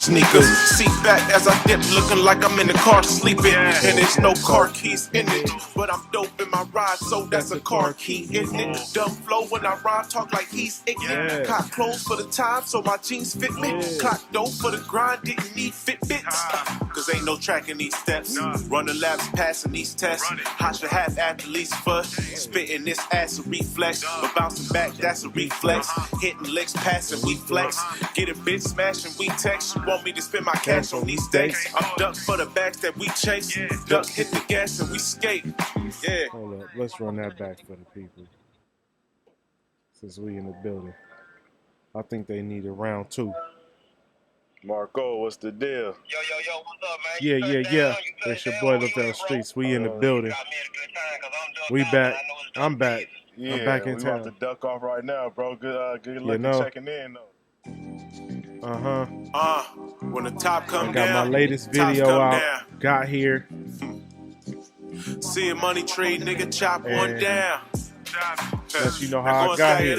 Sneakers, seat back as I dip, looking like I'm in the car sleeping. And there's no car keys in it, but I'm dope in my ride, so that's a car key in it. Dumb flow when I rhyme, talk like he's ignorant. Clock clothes for the time, so my jeans fit me. Clock dope for the grind, didn't need Fitbits. Cause ain't no tracking these steps. Running laps, passing these tests. I should have athletes for spitting this ass a reflex, but bouncing back, that's a reflex. Hitting licks, passing, we flex. Get a bitch smashing, we text. You want me to spend my cash on these dates? I'm duck for the bags that we chase. Duck hit the gas and we skate. Yeah. Hold up, let's run that back for the people. Since we in the building. I think they need a round two. Marco, what's the deal? Yo, what's up, man? Yeah. That's your boy Lavelle Streets. We in the building. We back. I'm back. Yeah, I'm back in we town. about to duck off right now, bro. Good luck checking in, though. When the top come I got down, my latest video out. Down. Got here. See a money tree, nigga, chop one down. Let you know how I got here.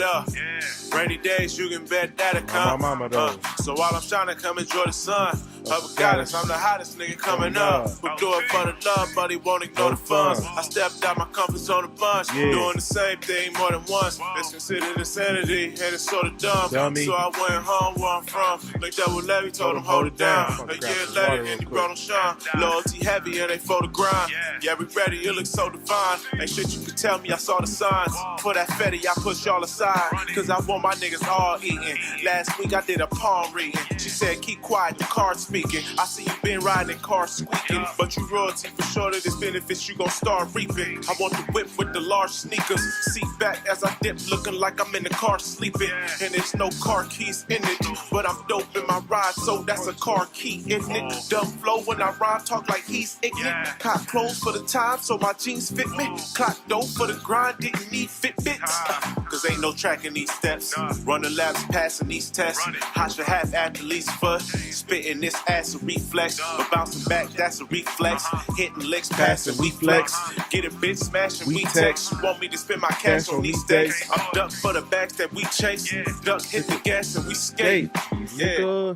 Rainy days, you can bet that'll come. My mama, though. So while I'm trying to come enjoy the sun, of goddess, I'm the hottest nigga coming up. We do it for the love, but he won't ignore the funds. I stepped out my comfort zone a bunch, doing the same thing more than once. It's considered insanity, and it's sort of dumb. So I went home where I'm from. Like Double Levy told him hold it down. A year later, and he brought him shine. Loyalty heavy, and they for the grind. Yeah, we ready, it looks so divine. Ain't shit you can tell me, I saw the signs. For that fetty, I push y'all aside, cause I want my niggas all eating. Last week I did a palm reading. She said keep quiet, the car speaking. I see you been riding car squeaking, but you royalty for sure that this benefits you gon' start reaping. I want the whip with the large sneakers. Seat back as I dip, looking like I'm in the car sleeping. And there's no car keys in it, but I'm dope in my ride, so that's a car key in it. Dumb flow when I rhyme, talk like he's ignorant. Cop clothes for the time, so my jeans fit me. Clock dope for the grind, didn't need Fitbits. Cause ain't no tracking these steps. Running laps, passing these tests. I should have athletes for spitting this ass a reflex, but bouncing back, that's a reflex. Hitting licks, passing, we flex. Get a bitch smashing, we text. You want me to spend my cash on these dates? I'm duck for the bags that we chase. Duck hit the gas and we skate. Yeah.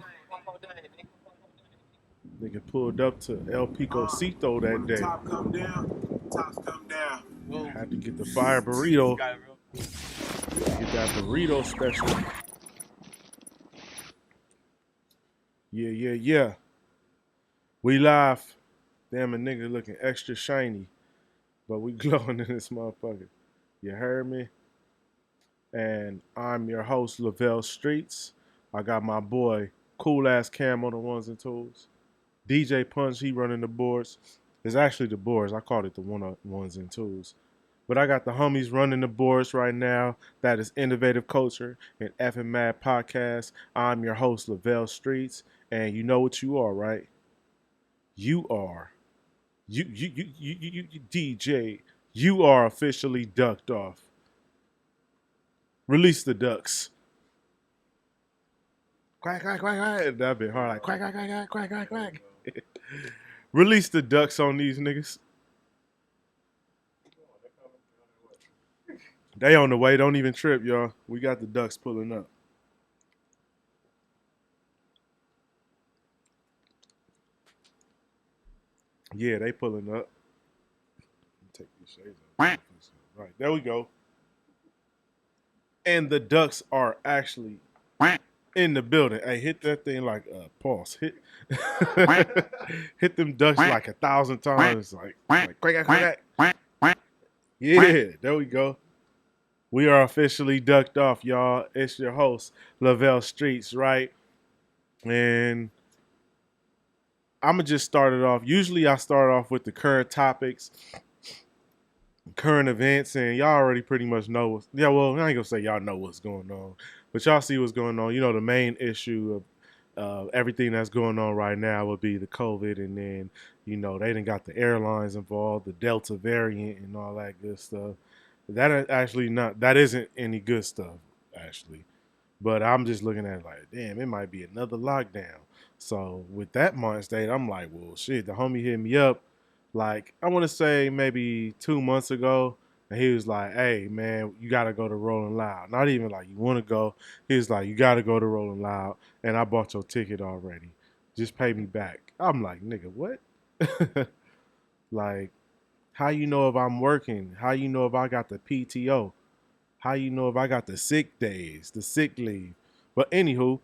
Nigga pulled up to El Pico Cito that day. Top come down. Tops come down. Had to get the fire burrito. Get that burrito special. Yeah. We live. Damn, a nigga looking extra shiny. But we glowing in this motherfucker. You heard me? And I'm your host, Lavelle Streets. I got my boy, Cool Ass Cam on the ones and twos. DJ Punch, he running the boards. It's actually the boards. I called it the ones and twos. But I got the homies running the boards right now. That is Innovative Culture and Effing Mad Podcast. I'm your host, Lavelle Streets. And you know what you are, right? You are. You DJ. You are officially ducked off. Release the ducks. Quack, quack, quack, quack. That'd be hard. Like quack, quack, quack, quack, quack, quack. Release the ducks on these niggas. They on the way. Don't even trip, y'all. We got the ducks pulling up. Yeah, they pulling up. Take these shades off. Right, there we go. And the ducks are actually in the building. Hey, hit that thing like pause. Hit hit them ducks like 1,000 times. Like quack, quack, quack. Yeah, there we go. We are officially ducked off, y'all. It's your host, Lavelle Streets, right? And I'm going to just start it off. Usually I start off with the current topics, current events, and y'all already pretty much know. I ain't going to say y'all know what's going on, but y'all see what's going on. You know, the main issue of everything that's going on right now would be the COVID, and then, you know, they done got the airlines involved, the Delta variant and all that good stuff. That isn't any good stuff, actually. But I'm just looking at it like, damn, it might be another lockdown. So with that mind state, I'm like, well, shit, the homie hit me up, like, I want to say maybe 2 months ago. And he was like, hey, man, you got to go to Rolling Loud. Not even like you want to go. He was like, you got to go to Rolling Loud. And I bought your ticket already. Just pay me back. I'm like, nigga, what? Like, how you know if I'm working? How you know if I got the PTO? How you know if I got the sick days, the sick leave? But anywho,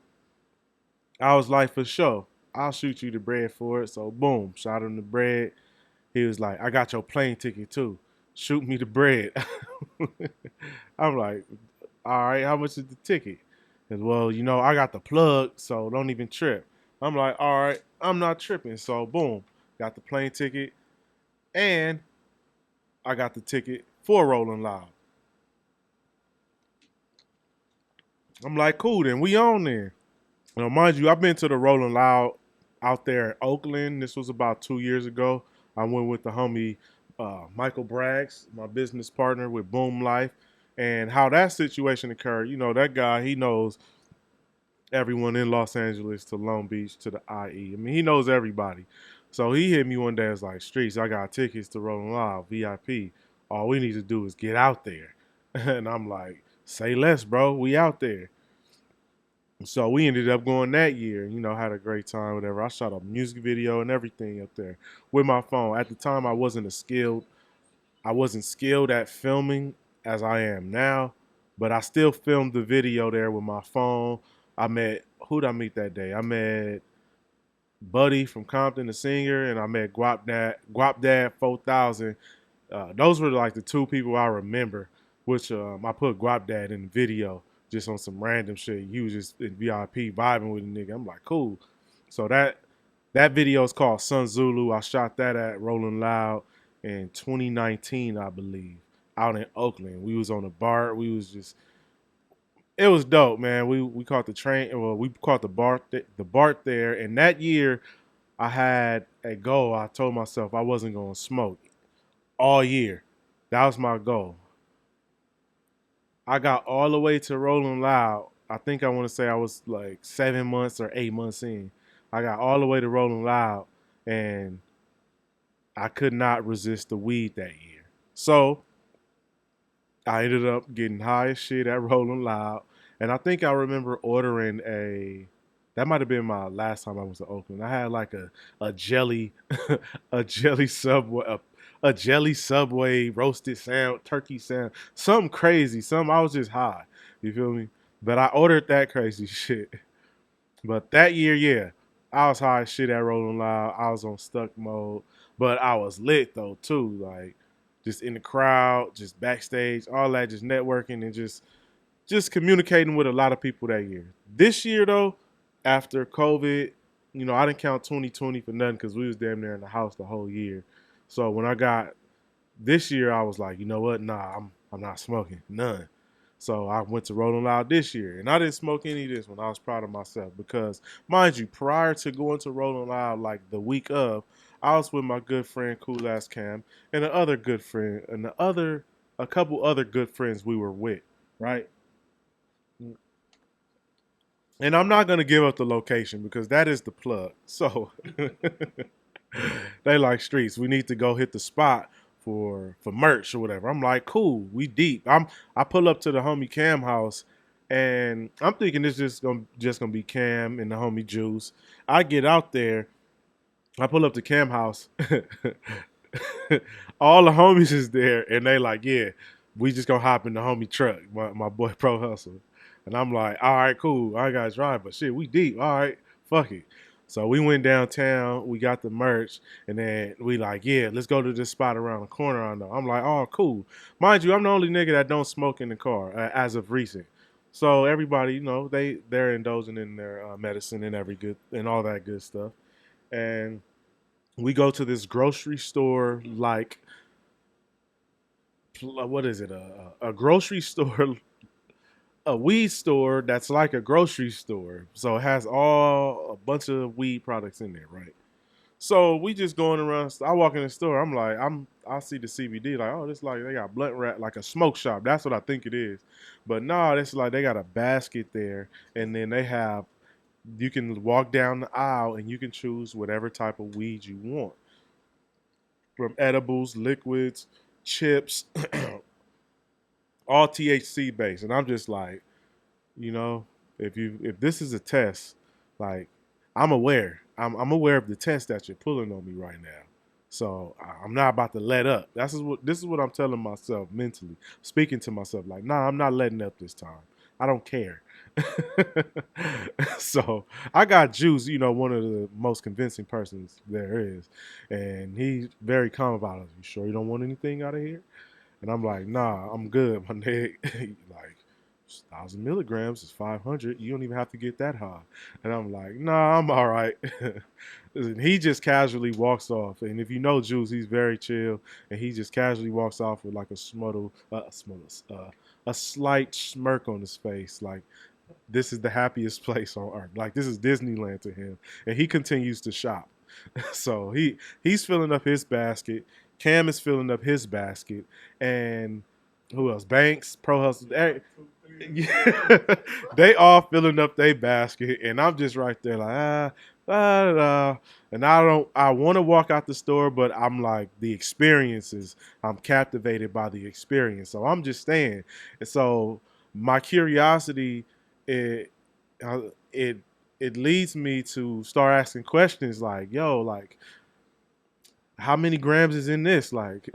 I was like, for sure, I'll shoot you the bread for it. So boom, shot him the bread. He was like, I got your plane ticket too. Shoot me the bread. I'm like, all right, how much is the ticket? As well, you know, I got the plug, so don't even trip. I'm like, all right, I'm not tripping. So boom, got the plane ticket, and I got the ticket for Rolling Loud. I'm like, cool, then we on there. Now, mind you, I've been to the Rolling Loud out there in Oakland. This was about 2 years ago. I went with the homie Michael Braggs, my business partner with Boom Life, and how that situation occurred. You know, that guy, he knows everyone in Los Angeles to Long Beach to the IE. I mean, he knows everybody. So he hit me one day. It's like, Streets, I got tickets to Rolling Loud, VIP. All we need to do is get out there. And I'm like, say less, bro. We out there. So we ended up going that year, you know, had a great time, whatever. I shot a music video and everything up there with my phone. At the time I wasn't skilled at filming as I am now, but I still filmed the video there with my phone. Who'd I meet that day? I met Buddy from Compton, the singer, and I met Guap Dad 4000. Those were like the two people I remember, which I put Guap Dad in the video just on some random shit. He was just in VIP vibing with a nigga. I'm like, cool. So that video is called Sun Zulu. I shot that at Rolling Loud in 2019, I believe, out in Oakland. We was on the BART. It was dope, man. We caught the train. Well, we caught the BART there. And that year, I had a goal. I told myself I wasn't gonna smoke all year. That was my goal. I got all the way to Rolling Loud. I think I want to say I was like 7 months or 8 months in. I got all the way to Rolling Loud, and I could not resist the weed that year. So I ended up getting high as shit at Rolling Loud. And I think I remember ordering that might have been my last time I was to Oakland. I had like a jelly, a jelly subway, a jelly subway roasted turkey sandwich, something crazy. I was just high. You feel me? But I ordered that crazy shit. But that year, yeah, I was high as shit at Rolling Loud. I was on stuck mode, but I was lit though too. Like just in the crowd, just backstage, all that, just networking and just communicating with a lot of people that year. This year though, after COVID, you know, I didn't count 2020 for nothing because we was damn near in the house the whole year. So when I got this year, I was like, you know what? Nah, I'm not smoking none. So I went to Rolling Loud this year, and I didn't smoke any of this one. I was proud of myself because, mind you, prior to going to Rolling Loud, like the week of, I was with my good friend Cool Ass Cam and a other good friend and a couple other good friends we were with, right? And I'm not gonna give up the location because that is the plug. So they like Streets. We need to go hit the spot for merch or whatever. I'm like, cool, we deep. I pull up to the homie Cam house and I'm thinking it's just gonna be Cam and the homie Juice. I get out there, I pull up to Cam house. All the homies is there and they like, yeah, we just gonna hop in the homie truck, my boy Pro Hustle. And I'm like, all right, cool. I gotta drive, but shit, we deep. All right, fuck it. So we went downtown, we got the merch, and then we like, yeah, let's go to this spot around the corner. I know. I'm like, oh, cool. Mind you, I'm the only nigga that don't smoke in the car as of recent. So everybody, you know, they're indulging in their medicine and all that good stuff. And we go to this grocery store, like, what is it? A grocery store, a weed store that's like a grocery store. So it has a bunch of weed products in there, right? So we just going around. I walk in the store. I'm like, I see the CBD. Like, oh, this like they got blunt wrap, like a smoke shop. That's what I think it is. But no, it's like they got a basket there, and then they have. You can walk down the aisle and you can choose whatever type of weed you want, from edibles, liquids, chips, all THC based. And I'm just like, you know, if this is a test, like I'm aware. I'm aware of the test that you're pulling on me right now. So I'm not about to let up. This is what I'm telling myself mentally, speaking to myself like, nah, I'm not letting up this time. I don't care. So I got Juice, one of the most convincing persons there is, and he's very calm about it. You sure you don't want anything out of here? And I'm like, nah, I'm good, my nigga. Like, 1,000 milligrams is 500. You don't even have to get that high. And I'm like, nah, I'm all right. And he just casually walks off. And if you know Juice, he's very chill. And he just casually walks off with like a slight smirk on his face. Like, this is the happiest place on earth. Like, this is Disneyland to him. And he continues to shop. So he's filling up his basket. Cam is filling up his basket. And who else? Banks, Pro Hustle. Yeah, they all filling up their basket, and I'm just right there like and I want to walk out the store, but I'm like the experiences. I'm captivated by the experience, so I'm just staying. And so my curiosity, it it leads me to start asking questions like, yo, like, how many grams is in this? Like,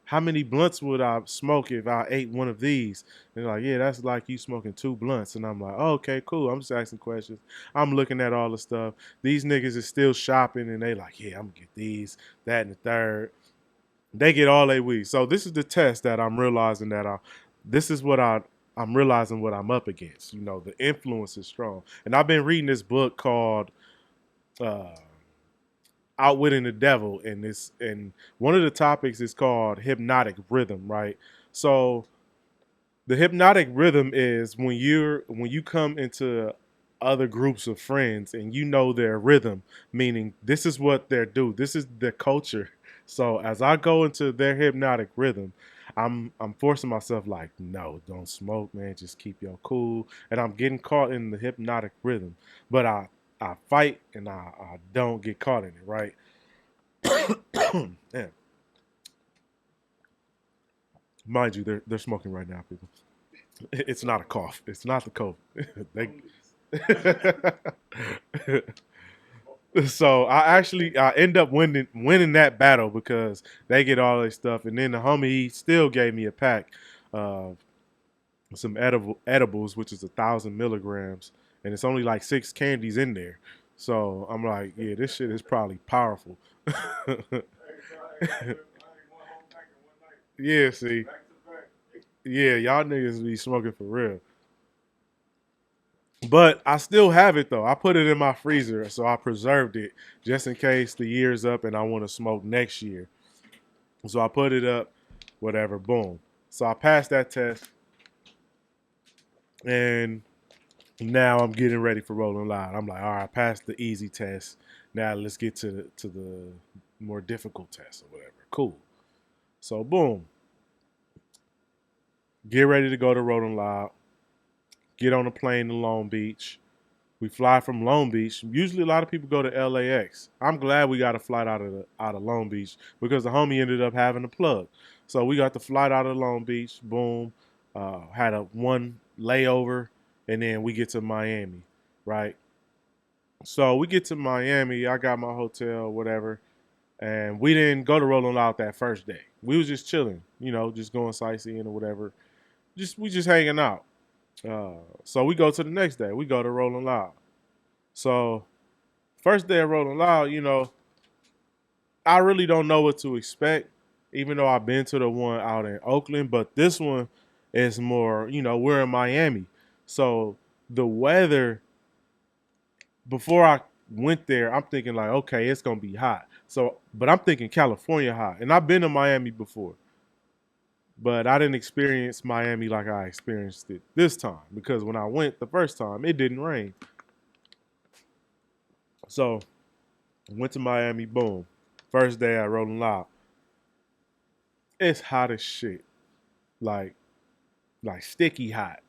how many blunts would I smoke if I ate one of these? And they're like, yeah, that's like you smoking 2 blunts. And I'm like, oh, okay, cool. I'm just asking questions. I'm looking at all the stuff. These niggas is still shopping, and they like, yeah, I'm gonna get these, that, and the third. They get all they weed. So this is the test that I'm realizing I'm realizing what I'm up against. The influence is strong. And I've been reading this book called uh, Outwitting the Devil, and one of the topics is called hypnotic rhythm, right? So the hypnotic rhythm is when you come into other groups of friends and you know their rhythm, meaning this is what they're do, this is their culture. So as I go into their hypnotic rhythm, I'm forcing myself like, no, don't smoke, man, just keep your cool. And I'm getting caught in the hypnotic rhythm, but I fight and I don't get caught in it, right? Yeah. Mind you, they're smoking right now, people. It's not a cough. It's not the COVID. So I end up winning that battle because they get all this stuff, and then the homie, he still gave me a pack of some edibles, which is 1,000 milligrams, and it's only like 6 candies in there. So I'm like, yeah, this shit is probably powerful. Yeah, see. Yeah, y'all niggas be smoking for real. But I still have it though. I put it in my freezer, so I preserved it just in case the year's up and I want to smoke next year. So I put it up, whatever, boom. So I passed that test, and now I'm getting ready for Rolling Loud. I'm like, all right, I passed the easy test. Now let's get to the more difficult test or whatever. Cool. So boom, get ready to go to Rolling Loud. Get on a plane to Long Beach. We fly from Long Beach. Usually a lot of people go to LAX. I'm glad we got a flight out of Long Beach because the homie ended up having a plug. So we got the flight out of Long Beach. Boom. Had a one layover, and then we get to Miami, right? So we get to Miami. I got my hotel, whatever, and we didn't go to Rolling Loud that first day. We was just chilling, just going sightseeing or whatever. We just hanging out. So we go to the next day. We go to Rolling Loud. So first day of Rolling Loud, I really don't know what to expect, even though I've been to the one out in Oakland. But this one is more, we're in Miami. So the weather, before I went there, I'm thinking like, okay, it's going to be hot. But I'm thinking California hot. And I've been to Miami before. But I didn't experience Miami like I experienced it this time because when I went the first time, it didn't rain. So went to Miami, boom. First day at Rolling Loud. It's hot as shit. Like sticky hot.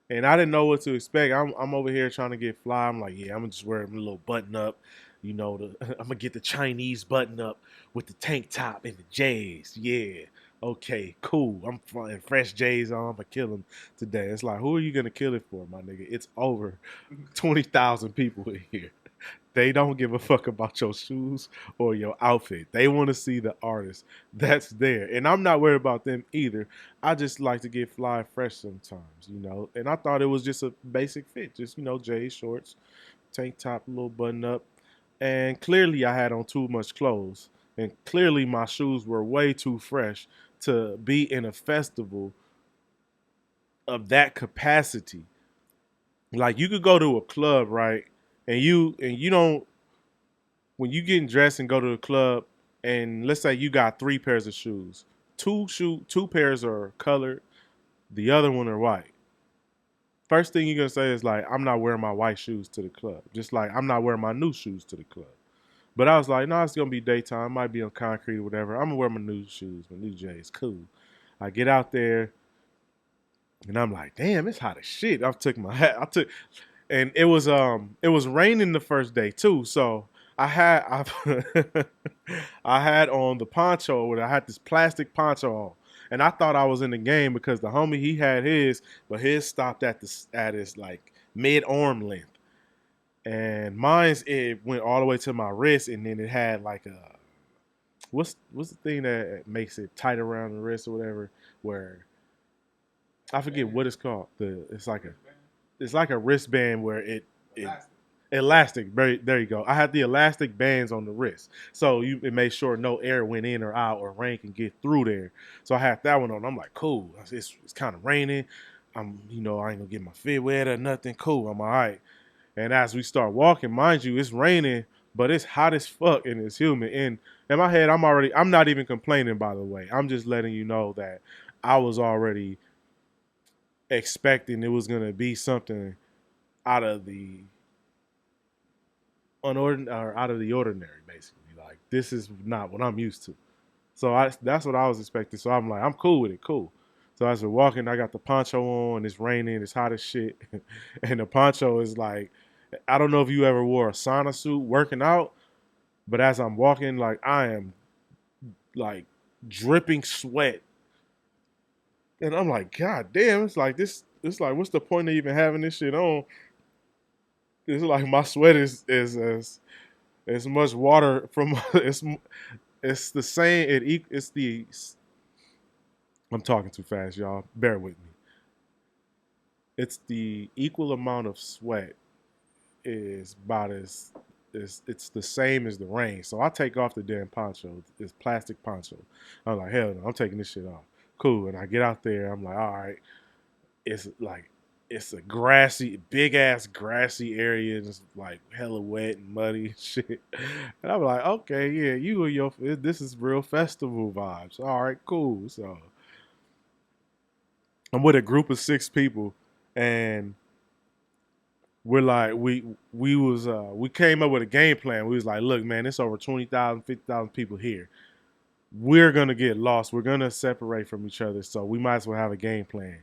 And I didn't know what to expect. I'm over here trying to get fly. I'm like, yeah, I'm gonna just wear a little button up. I'm gonna get the Chinese button up with the tank top and the J's. Yeah. Okay, cool. I'm flying fresh J's on. I'm gonna kill him today. It's like, who are you gonna kill it for, my nigga? It's over 20,000 people in here. They don't give a fuck about your shoes or your outfit. They want to see the artist that's there. And I'm not worried about them either. I just like to get fly fresh sometimes, you know. And I thought it was just a basic fit, just, you know, J's shorts, tank top, a little button up. And clearly I had on too much clothes. And clearly my shoes were way too fresh to be in a festival of that capacity. Like you could go to a club, right? And you don't when you getting dressed and go to the club, and let's say you got 3 pairs of shoes, two pairs are colored, the other one are white. First thing you're gonna say is like, I'm not wearing my white shoes to the club. Just like I'm not wearing my new shoes to the club. But I was like, no, it's gonna be daytime. Might be on concrete or whatever. I'm gonna wear my new shoes, my new J's. Cool. I get out there and I'm like, damn, it's hot as shit. I took my hat. And it was raining the first day too. So I I had on the poncho. I had this plastic poncho on, and I thought I was in the game because the homie he had his, but his stopped at his like mid arm length, and mine's it went all the way to my wrist, and then it had like a what's the thing that makes it tight around the wrist or whatever, where I forget what it's called. It's like a wristband where it elastic. There you go. I had the elastic bands on the wrist, so it made sure no air went in or out or rain can get through there. So I had that one on. I'm like, cool. It's kind of raining. I ain't gonna get my feet wet or nothing. Cool. I'm all right. And as we start walking, mind you, it's raining, but it's hot as fuck and it's humid. And in my head, I'm not even complaining. By the way, I'm just letting you know that I was already expecting it was gonna be something out of the out of the ordinary, basically. Like this is not what I'm used to. So that's what I was expecting. So I'm like, I'm cool with it, cool. So as we're walking, I got the poncho on. It's raining. It's hot as shit, and the poncho is like, I don't know if you ever wore a sauna suit working out, but as I'm walking, like I am like dripping sweat, and I'm like, God damn! It's like this. It's like, what's the point of even having this shit on? It's like my sweat is as much water from it's the same. It's the I'm talking too fast, y'all. Bear with me. It's the equal amount of sweat is about as it's the same as the rain. So I take off the damn poncho. It's plastic poncho. I'm like, hell no, I'm taking this shit off. Cool. And I get out there. I'm like, all right. It's like it's a big ass grassy area. And it's like hella wet and muddy and shit. And I'm like, okay, yeah, this is real festival vibes. All right, cool. So I'm with a group of 6 people, and we're like, we came up with a game plan. We was like, look, man, it's over 20,000, 50,000 people here. We're gonna get lost. We're gonna separate from each other. So we might as well have a game plan.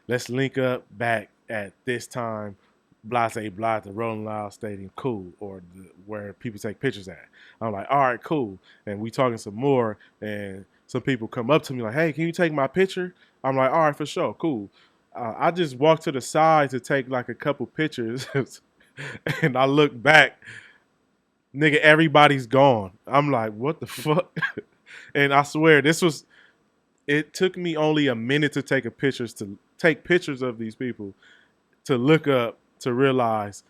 Let's link up back at this time, blah, say, blah, at the Rolling Loud Stadium, cool, or where people take pictures at. I'm like, all right, cool. And we talking some more, and some people come up to me like, hey, can you take my picture? I'm like, all right, for sure, cool. I just walked to the side to take like a couple pictures, and I look back, nigga, everybody's gone. I'm like, what the fuck? And I swear, it took me only a minute to take pictures of these people, to look up, to realize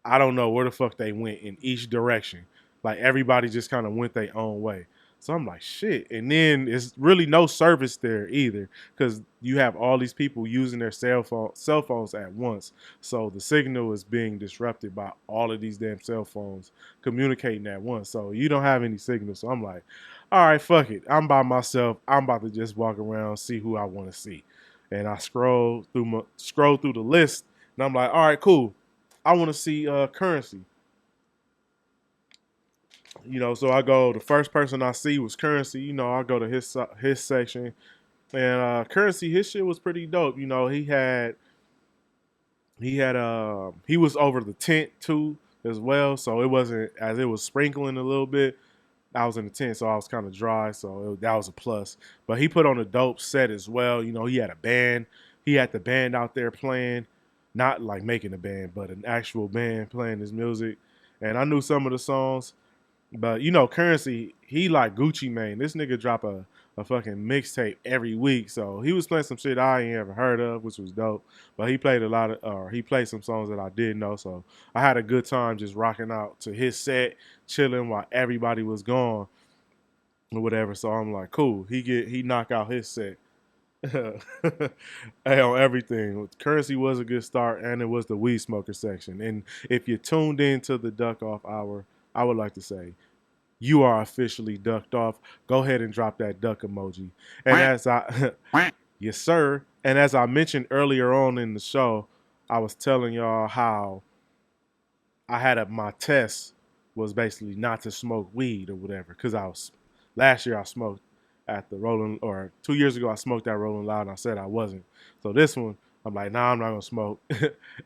I don't know where the fuck they went in each direction. Like everybody just kind of went their own way. So I'm like, shit. And then it's really no service there either, because you have all these people using their cell phones at once. So the signal is being disrupted by all of these damn cell phones communicating at once. So you don't have any signal. So I'm like, all right, fuck it. I'm by myself. I'm about to just walk around, see who I want to see. And I scroll through the list, and I'm like, all right, cool. I want to see Currency. So I go. The first person I see was Currency. I go to his section, and Currency, his shit was pretty dope. He was over the tent too as well, so it wasn't as it was sprinkling a little bit. I was in the tent, so I was kind of dry, so that was a plus. But he put on a dope set as well. He had a band. He had the band out there playing, not like making a band, but an actual band playing his music. and I knew some of the songs. But you know, Currency, he like Gucci Mane. This nigga drop a fucking mixtape every week. So he was playing some shit I ain't ever heard of, which was dope. But he played he played some songs that I didn't know. So I had a good time just rocking out to his set, chilling while everybody was gone or whatever. So I'm like, cool. He knock out his set. Hey, on everything. Currency was a good start, and it was the weed smoker section. And if you tuned in to the Duck Off Hour, I would like to say you are officially ducked off. Go ahead and drop that duck emoji. And as I, yes, sir. And as I mentioned earlier on in the show, I was telling y'all how I had my test was basically not to smoke weed or whatever. Because last year I smoked at the Rolling, or 2 years ago I smoked at Rolling Loud and I said I wasn't. So this one, I'm like, nah, I'm not going to smoke.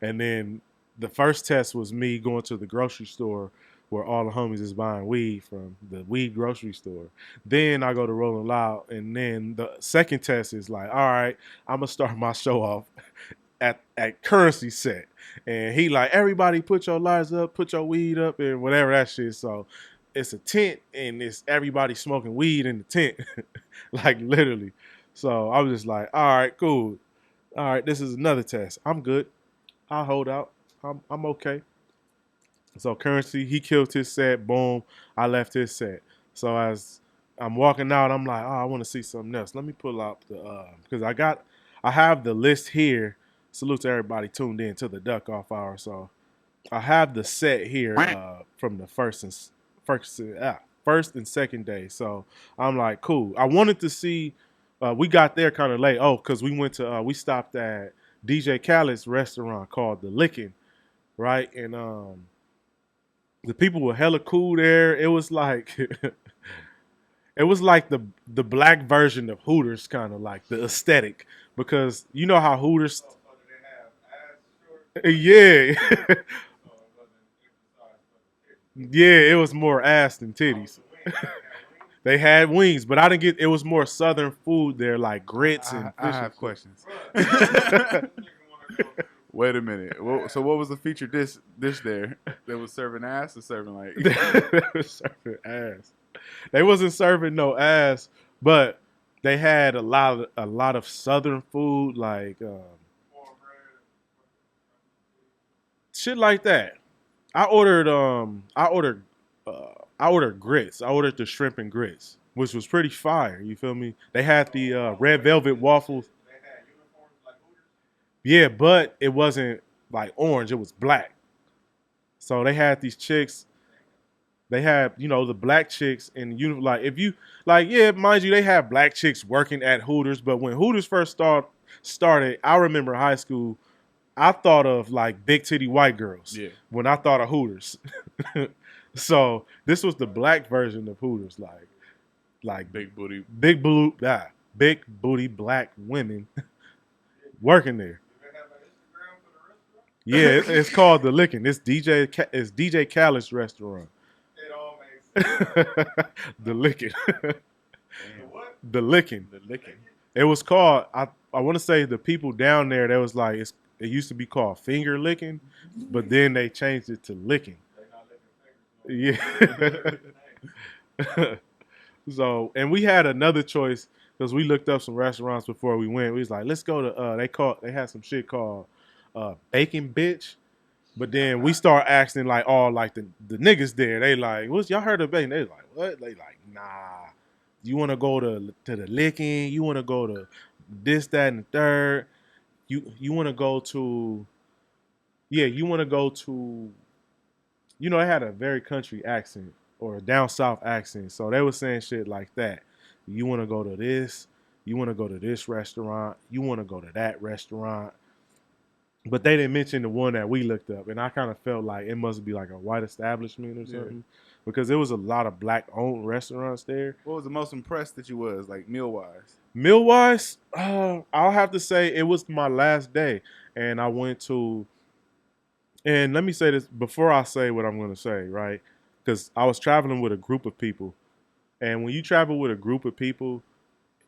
And then the first test was me going to the grocery store where all the homies is buying weed from the weed grocery store. Then I go to Rolling Loud, and then the second test is like, all right, I'm gonna start my show off at Currency set. And he like, everybody put your lights up, put your weed up, and whatever that shit. So it's a tent, and it's everybody smoking weed in the tent. Like literally. So I was just like, all right, cool. All right, this is another test. I'm good. I'll hold out. I'm okay. So Currency, he killed his set. Boom, I left his set. So as I'm walking out, I'm like, oh, I want to see something else. Let me pull out because I have the list here. Salute to everybody tuned in to the Duck Off Hour. So I have the set here from the first and second day. So I'm like, cool. I wanted to see. We got there kind of late. Oh, because we stopped at DJ Khaled's restaurant called The Lickin', right? And the people were hella cool there. It was like it was like the black version of Hooters, kind of like the aesthetic, because you know how Hooters. Yeah, yeah, it was more ass than titties. They had wings, but I didn't get. It was more southern food there, like grits and fish. I have questions. Wait a minute. So what was the featured dish there? That was serving ass or serving like? They were serving ass. They wasn't serving no ass, but they had a lot of southern food, like shit like that. I ordered grits. I ordered the shrimp and grits, which was pretty fire. You feel me? They had the red velvet waffles. Yeah, but it wasn't like orange. It was black. So they had these chicks. They had, the black chicks in the like if you like, yeah, mind you, they have black chicks working at Hooters, but when Hooters first started, I remember high school, I thought of like big titty white girls. Yeah. When I thought of Hooters. So this was the black version of Hooters, like big booty black women working there. Yeah, it's called The Lickin'. It's DJ Khaled's restaurant. It all makes sense. The Lickin'. The Lickin'. The Lickin'. It was called. I want to say the people down there. That was like it used to be called finger licking, but then they changed it to licking. Yeah. So, and we had another choice because we looked up some restaurants before we went. We was like, let's go to. They had some shit called Bacon Bitch. But then we start asking like all like the niggas there. They like, what's y'all heard of bacon? They like, what? They like, nah. You want to go to the Licking? You want to go to this, that, and the third? You want to go to? Yeah, you want to go to? They had a very country accent or a down south accent, so they were saying shit like that. You want to go to this? You want to go to this restaurant? You want to go to that restaurant? But they didn't mention the one that we looked up, and I kind of felt like it must be like a white establishment or something, because there was a lot of black-owned restaurants there. What was the most impressed that you was, like, meal-wise? Meal-wise, I'll have to say it was my last day, and I went to, and let me say this before I say what I'm going to say, right? Because I was traveling with a group of people, and when you travel with a group of people,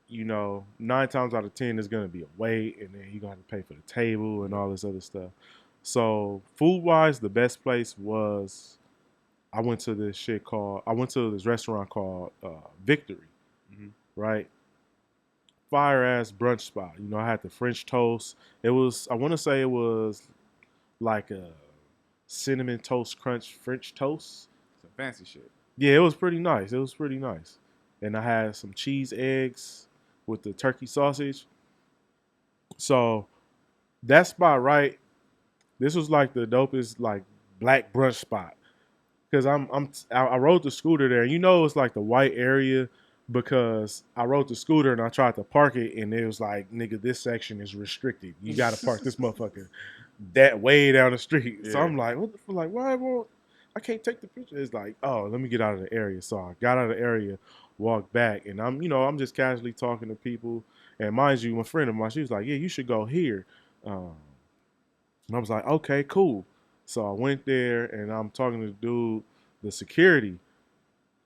9 times out of 10 is going to be a wait, and then you're going to have to pay for the table and all this other stuff. So food-wise, the best place was I went to this restaurant called Victory, right? Fire ass brunch spot. You know, I had the French toast. I want to say it was like a cinnamon toast crunch French toast. Some fancy shit. Yeah, it was pretty nice. And I had some cheese eggs with the turkey sausage. So that spot, right? This was like the dopest like black brunch spot. Cause I rode the scooter there. You know, it's like the white area because I rode the scooter and I tried to park it and it was like, nigga, this section is restricted. You got to park this motherfucker that way down the street. Yeah. So I'm like, what the fuck? Like, why won't I can't take the picture? It's like, oh, let me get out of the area. So I got out of the area, walked back, and I'm just casually talking to people. And mind you, my friend of mine, she was like, yeah, you should go here. And I was like, okay, cool. So I went there and I'm talking to the dude, the security,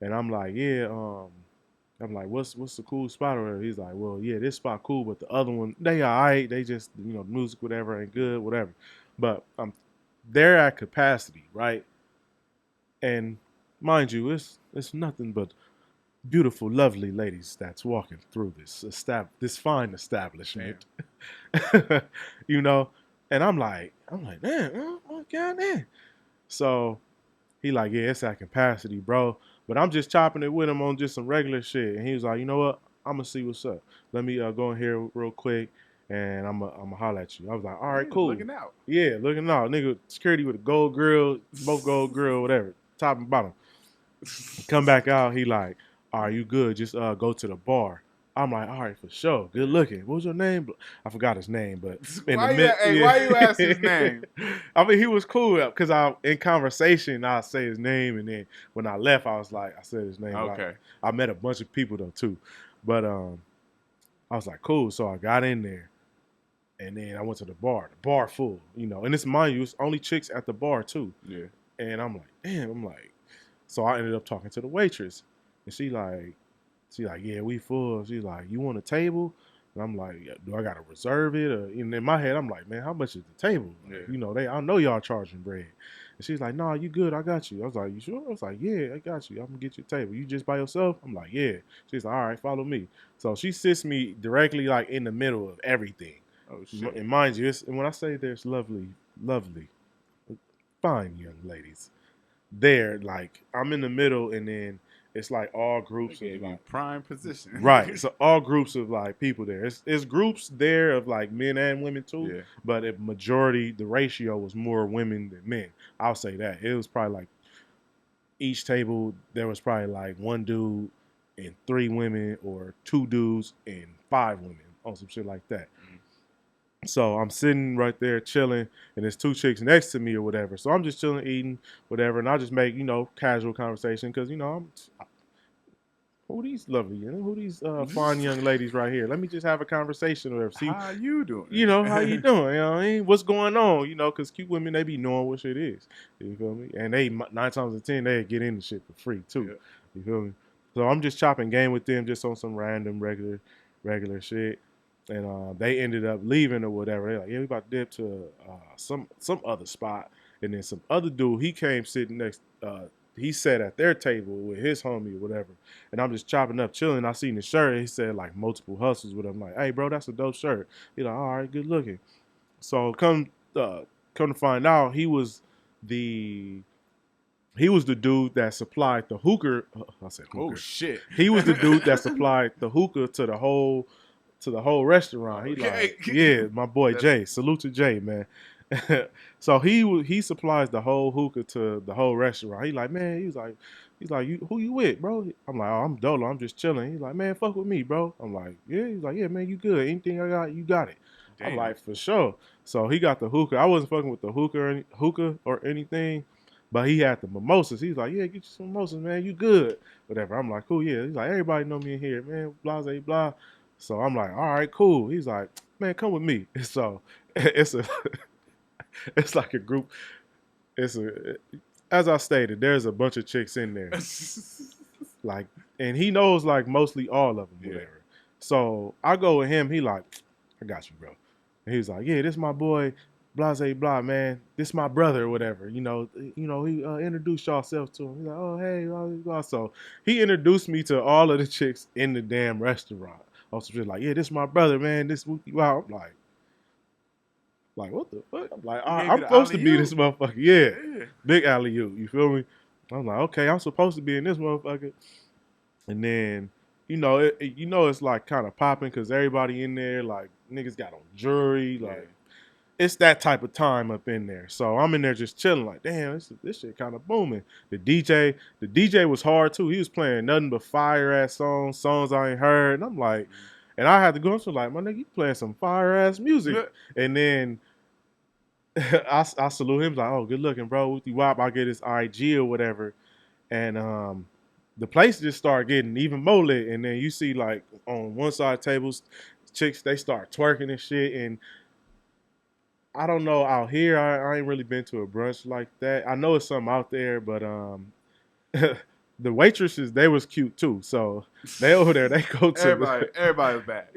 and I'm like, yeah, I'm like, what's the cool spot or whatever? He's like, well, yeah, this spot cool, but the other one, they all right. They just, music, whatever, ain't good, whatever. But they're at capacity, right? And mind you, it's nothing but beautiful, lovely ladies that's walking through this fine establishment, And I'm like, man, oh god, man. So he like, yeah, it's at capacity, bro. But I'm just chopping it with him on just some regular shit. And he was like, you know what? I'm gonna see what's up. Let me go in here real quick, and I'm gonna holler at you. I was like, all right, cool. Looking out. Yeah, looking out. Nigga, security with a gold grill, both gold grill, whatever, top and bottom. Come back out. He like, all right, you good? Just go to the bar. I'm like, all right, for sure. Good looking. What was your name? I forgot his name, but why you ask his name? I mean, he was cool because in conversation I say his name, and then when I left, I said his name. Okay. I met a bunch of people though too, but I was like, cool. So I got in there, and then I went to the bar. The bar full, and it's mind you, it's only chicks at the bar too. Yeah. And I'm like, damn. So I ended up talking to the waitress, and she like, yeah, we full. She's like, you want a table? And I'm like, yeah, do I gotta reserve it? And in my head, I'm like, man, how much is the table? Yeah. I know y'all charging bread. And she's like, nah, you good? I got you. I was like, you sure? I was like, yeah, I got you. I'm gonna get you a table. You just by yourself? I'm like, yeah. She's like, all right, follow me. So she sits me directly like in the middle of everything. Oh shit! And mind you, and when I say there's lovely, fine young ladies, there, like I'm in the middle, and then it's like all groups of like prime position. Right. So all groups of like people there. It's groups there of like men and women too. Yeah. But the majority, the ratio was more women than men. I'll say that. It was probably like each table there was probably like one dude and 3 women, or 2 dudes and 5 women, or some shit like that. So I'm sitting right there chilling, and there's 2 chicks next to me or whatever. So I'm just chilling, eating, whatever, and I just make, casual conversation because, who these lovely, who these fine young ladies right here? Let me just have a conversation or whatever. See, how you doing? How you doing? What I mean? What's going on? Because cute women, they be knowing what shit is. You feel me? And they 9 times out of 10, they get into shit for free too. Yeah. You feel me? So I'm just chopping game with them just on some random regular shit. And they ended up leaving or whatever. They're like, yeah, we about to dip to some other spot. And then some other dude, he came sitting next, he sat at their table with his homie or whatever. And I'm just chopping up, chilling. I seen the shirt. He said like multiple hustles with him. I'm like, hey, bro, that's a dope shirt. He's like, all right, good looking. So come to find out, he was the dude that supplied the hookah. I said hookah. Oh shit. He was the dude that supplied the hookah to the whole restaurant. He like, yeah, my boy Jay. Salute to Jay, man. So he supplies the whole hookah to the whole restaurant. He like, man, he's like, who you with, bro? I'm like, oh, I'm Dolo. I'm just chilling. He's like, man, fuck with me, bro. I'm like, yeah. He's like, yeah, man, you good. Anything I got, you got it. Damn. I'm like, for sure. So he got the hookah. I wasn't fucking with the hookah or anything, but he had the mimosas. He's like, yeah, get you some mimosas, man. You good. Whatever. I'm like, cool, yeah. He's like, everybody know me in here, man. Blah, blah, blah. So I'm like, all right, cool. He's like, man, come with me. So it's like a group. As I stated, there's a bunch of chicks in there. Like, and he knows like mostly all of them, whatever. Yeah. So I go with him. He like, I got you, bro. And he's like, yeah, this my boy blase blah, man. This my brother or whatever. He introduced yourself to him. He's like, oh hey, blah, blah, blah. So he introduced me to all of the chicks in the damn restaurant. Also just like, yeah, this my brother, man. This wow. I'm like what the fuck? I'm like, I'm supposed to be this motherfucker. Yeah. Big alley-oop. You feel me? I'm like, okay, I'm supposed to be in this motherfucker. And then, it's like kind of popping because everybody in there, like, niggas got on jewelry. Like, it's that type of time up in there. So I'm in there just chilling, like, damn, this shit kind of booming. The DJ was hard too. He was playing nothing but fire ass songs I ain't heard. And I'm like, and I had to go into like, my nigga, you playing some fire ass music. And then I salute him, like, oh, good looking, bro. With wop, I'll get his IG or whatever. And the place just started getting even more lit. And then you see, like, on one side tables, chicks, they start twerking and shit. And I don't know out here, I ain't really been to a brunch like that. I know it's something out there, but the waitresses, they was cute too. So they over there, they go to everybody's bad.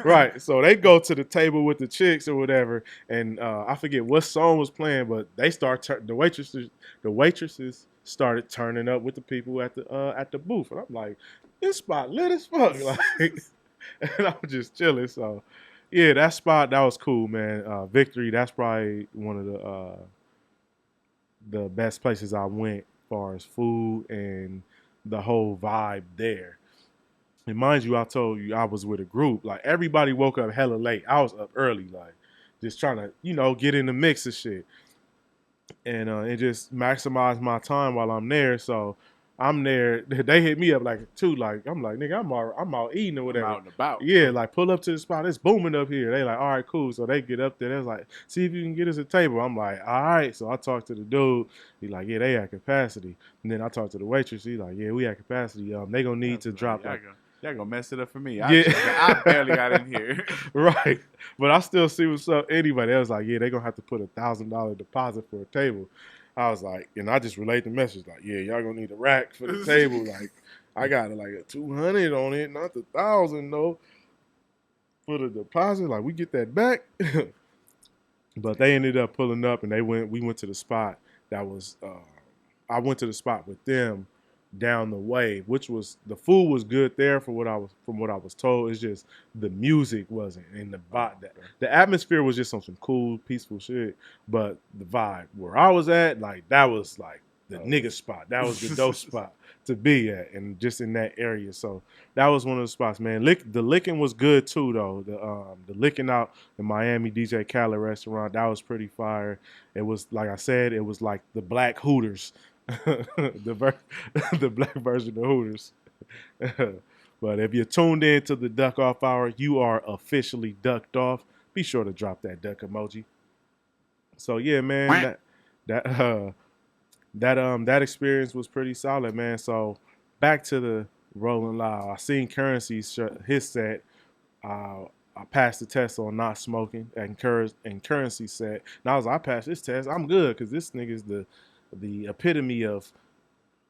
Right. So they go to the table with the chicks or whatever, and I forget what song was playing, but they the waitresses started turning up with the people at the booth, and I'm like, this spot lit as fuck, like, and I'm just chilling. So yeah, that spot, that was cool, man. Victory, that's probably one of the best places I went as far as food and the whole vibe there. And mind you, I told you I was with a group. Like, everybody woke up hella late. I was up early, like, just trying to, get in the mix of shit. And it just maximized my time while I'm there. So I'm there. They hit me up like too. Like, I'm like, nigga, I'm out eating or whatever. I'm out and about. Yeah, like, pull up to the spot. It's booming up here. They like, all right, cool. So they get up there. They're like, see if you can get us a table. I'm like, all right. So I talked to the dude. He like, yeah, they at capacity. And then I talked to the waitress. He like, yeah, we at capacity. They gonna need to drop. Y'all gonna mess it up for me. Yeah. I barely got in here. Right. But I still see what's up anyway. They was like, yeah, they gonna have to put $1,000 deposit for a table. I was like, and I just relayed the message, like, yeah, y'all gonna need a rack for the table. Like, I got like a 200 on it, not the 1,000 though, for the deposit. Like, we get that back. But they ended up pulling up, and we went to the spot that was, I went to the spot with them down the way, which was, the food was good there from what I was told. It's just the music wasn't, and the atmosphere was just on some cool, peaceful shit. But the vibe where I was at, like, that was like the nigga spot. That was the dope spot to be at, and just in that area. So that was one of the spots, man. The licking was good too, though. The licking out the Miami DJ Khaled restaurant, that was pretty fire. It was, like I said, it was like the black Hooters. the black version of Hooters. But if you're tuned in to the Duck Off Hour, you are officially ducked off. Be sure to drop that duck emoji. So yeah, man, that experience was pretty solid, man. So back to the Rolling Loud. I seen Currency's his set. I passed the test on not smoking, and Currency set. And I was like, I passed this test. I'm good, because this nigga's the epitome of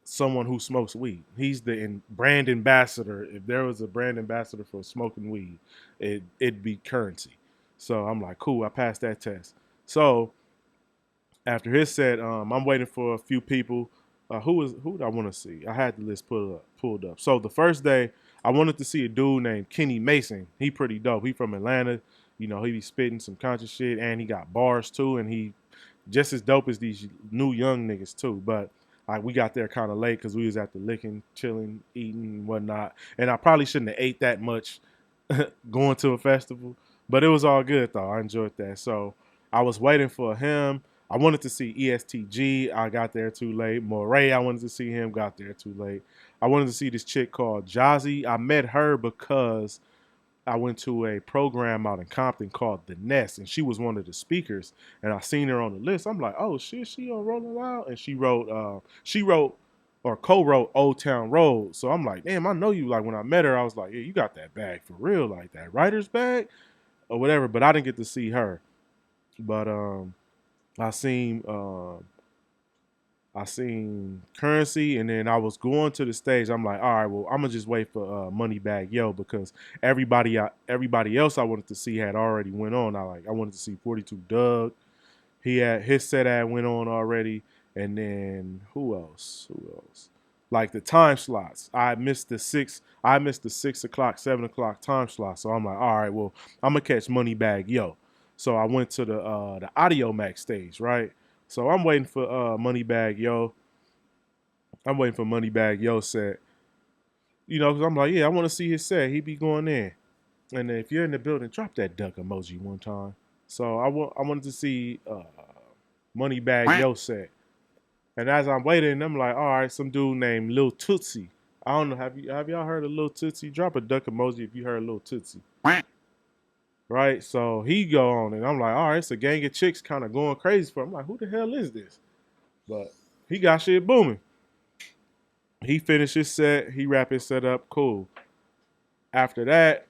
someone who smokes weed. He's the brand ambassador. If there was a brand ambassador for smoking weed, it'd be Currency. So I'm like, cool, I passed that test. So after his set, I'm waiting for a few people. Who did I want to see? I had the list pulled up. So the first day, I wanted to see a dude named Kenny Mason. He pretty dope. He from Atlanta. He be spitting some conscious shit, and he got bars too, and he just as dope as these new young niggas too. But we got there kind of late because we was at the licking, chilling, eating, and whatnot. And I probably shouldn't have ate that much going to a festival, but it was all good though. I enjoyed that. So I was waiting for him. I wanted to see ESTG. I got there too late. Moray, I wanted to see him. Got there too late. I wanted to see this chick called Jazzy. I met her because I went to a program out in Compton called The Nest, and she was one of the speakers, and I seen her on the list. I'm like, oh shit, she on Rolling Loud? And she wrote or co-wrote Old Town Road. So I'm like, damn, I know you. Like, when I met her, I was like, yeah, you got that bag for real, like that writer's bag or whatever. But I didn't get to see her. But I seen Currency, and then I was going to the stage. I'm like, all right, well, I'm gonna just wait for Moneybagg Yo, because everybody else I wanted to see had already went on. I wanted to see 42 Doug, He had his set ad went on already, and then who else? Like the time slots. I missed the 6 o'clock, 7 o'clock time slot. So I'm like, all right, well, I'm gonna catch Moneybag Yo. So I went to the Audio Max stage, right? So I'm waiting for Moneybag Yo. I'm waiting for Moneybag Yo set. You know, because I'm like, yeah, I want to see his set. He be going in. And if you're in the building, drop that duck emoji one time. So I wanted to see Moneybag Yo set. And as I'm waiting, I'm like, all right, some dude named Lil Tootsie. I don't know, have y'all heard of Lil Tootsie? Drop a duck emoji if you heard Lil Tootsie. Right? So he go on, and I'm like, all right, it's a gang of chicks kind of going crazy for him. I'm like, who the hell is this? But he got shit booming. He finished his set. He wrapped his set up. Cool. After that,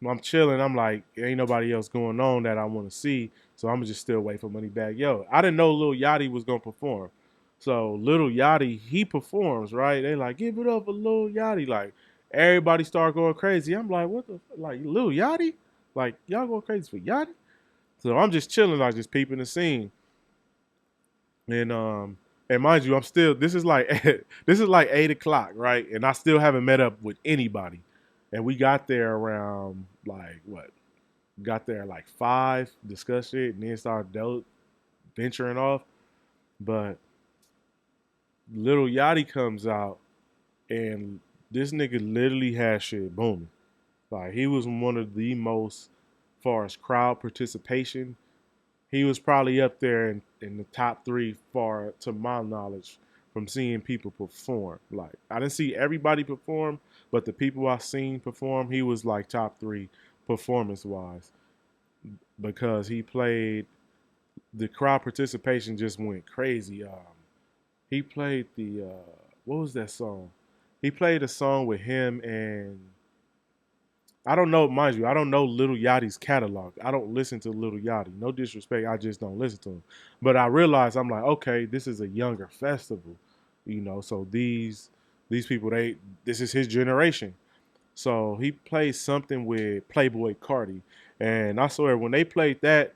I'm chilling. I'm like, ain't nobody else going on that I want to see. So I'm just still wait for Moneybag Yo. I didn't know Lil Yachty was going to perform. So Lil Yachty, he performs, right? They like, give it up for Lil Yachty. Like, everybody start going crazy. I'm like, what the, like, Lil Yachty? Like, y'all going crazy for Yachty? So I'm just chilling, like, just peeping the scene. And mind you, this is like 8 o'clock, right? And I still haven't met up with anybody. And we got there around like what? Got there like 5, discussed it, and then started venturing off. But Lil Yachty comes out, and this nigga literally had shit booming. Like, he was one of the most, far as crowd participation, he was probably up there in the top 3 far to my knowledge from seeing people perform. Like, I didn't see everybody perform, but the people I seen perform, he was like top 3 performance-wise because he played, the crowd participation just went crazy. He played what was that song? He played a song with him and, I don't know, mind you, I don't know Lil Yachty's catalog. I don't listen to Lil Yachty. No disrespect, I just don't listen to him. But I realized, I'm like, okay, this is a younger festival, you know. So these people, this is his generation. So he played something with Playboy Cardi, and I swear when they played that,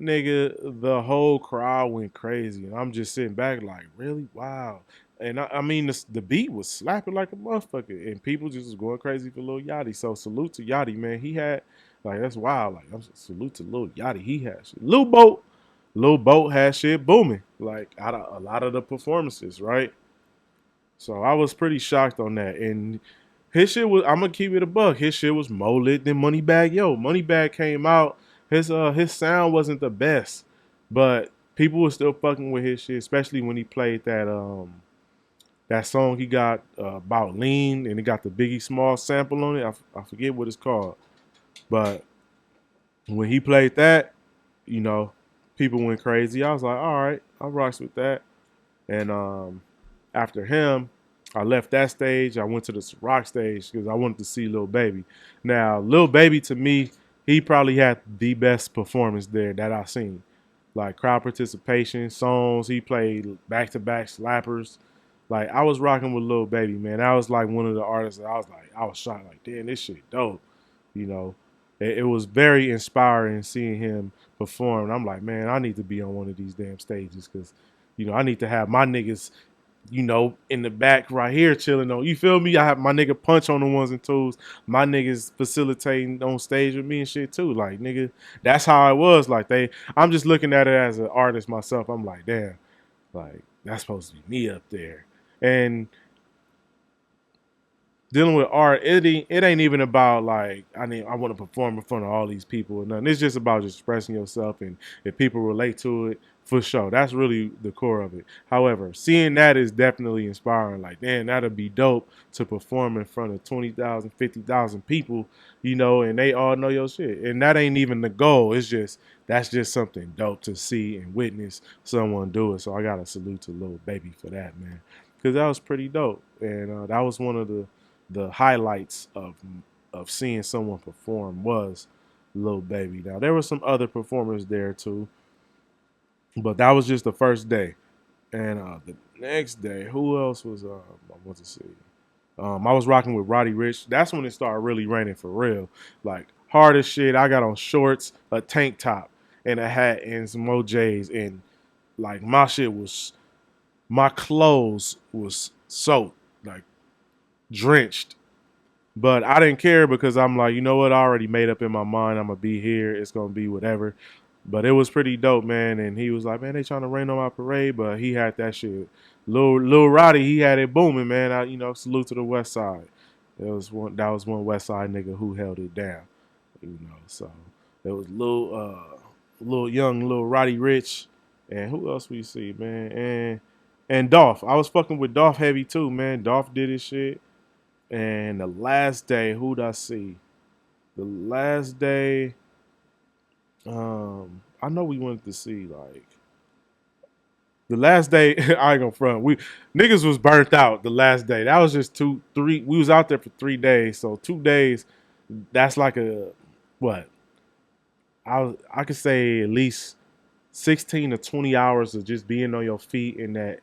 nigga, the whole crowd went crazy, and I'm just sitting back like, really, wow. And I mean, the beat was slapping like a motherfucker, and people just was going crazy for Lil Yachty. So salute to Yachty, man. He had, like, that's wild. Like, salute to Lil Yachty. He had shit. Lil Boat had shit booming. Like, out of a lot of the performances, right? So I was pretty shocked on that. And his shit was, I'm gonna keep it a buck. His shit was more lit than Moneybag Yo. Moneybag came out. His sound wasn't the best, but people were still fucking with his shit, especially when he played that song he got about lean, and it got the Biggie Small sample on it. I forget what it's called. But when he played that, you know, people went crazy. I was like, all right, I rocks with that. And after him, I left that stage. I went to the rock stage because I wanted to see Lil Baby. Now, Lil Baby, to me, he probably had the best performance there that I've seen. Like, crowd participation, songs. He played back-to-back slappers. Like, I was rocking with Lil Baby, man. That was like one of the artists that I was shocked, like, damn, this shit dope. You know, it was very inspiring seeing him perform. And I'm like, man, I need to be on one of these damn stages because, you know, I need to have my niggas, you know, in the back right here chilling on. You feel me? I have my nigga Punch on the ones and twos. My niggas facilitating on stage with me and shit too. Like, nigga, that's how it was. Like, I'm just looking at it as an artist myself. I'm like, damn, like, that's supposed to be me up there. And dealing with art, it ain't even about like I want to perform in front of all these people or nothing. It's just about just expressing yourself, and if people relate to it, for sure, that's really the core of it. However, seeing that is definitely inspiring. Like, damn, that'd be dope to perform in front of 20,000, 50,000 people, you know, and they all know your shit. And that ain't even the goal. It's just that's just something dope to see and witness someone do it. So I gotta salute to Lil Baby for that, man, because that was pretty dope, and that was one of the highlights of seeing someone perform was Lil Baby. Now, there were some other performers there too, but that was just the first day. And the next day, who else was I want to see? I was rocking with Roddy Ricch. That's when it started really raining for real. Like, hard as shit. I got on shorts, a tank top, and a hat and some OJs, and like my clothes was soaked, like drenched. But I didn't care because I'm like, you know what? I already made up in my mind I'm gonna be here. It's gonna be whatever. But it was pretty dope, man. And he was like, man, they trying to rain on my parade, but he had that shit. Lil Roddy, he had it booming, man. Salute to the West Side. That was one West Side nigga who held it down. So it was Lil Roddy Rich, and who else we see, man? And Dolph. I was fucking with Dolph heavy too, man. Dolph did his shit. And the last day, who'd I see? The last day, I know we wanted to see like the last day. I ain't gonna front. Niggas was burnt out the last day. That was just 2, 3. We was out there for 3 days, so 2 days. That's like what? I could say at least 16 to 20 hours of just being on your feet in that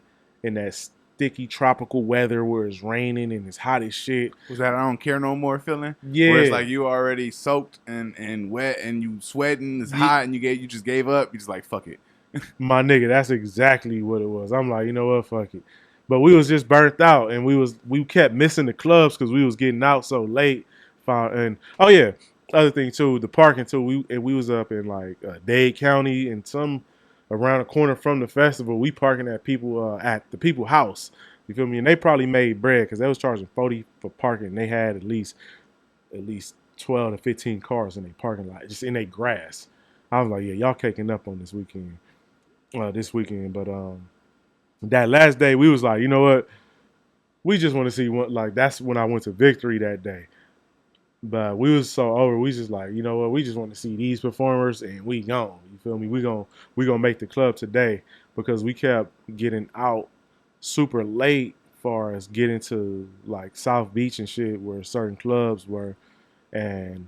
sticky tropical weather where it's raining and it's hot as shit. Was that I don't care no more feeling? Yeah. Where it's like you already soaked and wet and you sweating, it's hot and you just gave up. You just like, fuck it. My nigga, that's exactly what it was. I'm like, you know what, fuck it. But we was just burnt out and we kept missing the clubs because we was getting out so late. And oh yeah, other thing too, the parking too. We was up in like Dade County and some around the corner from the festival. We parking at the people house. You feel me? And they probably made bread because they was charging $40 for parking. They had at least 12 to 15 cars in their parking lot, just in their grass. I was like, yeah, y'all caking up on this weekend. But that last day we was like, you know what? We just want to see what, like, that's when I went to Victory that day. But we was so over. We just like, you know what? We just want to see these performers, and we gone. You feel me? We gonna make the club today because we kept getting out super late, far as getting to like South Beach and shit, where certain clubs were, and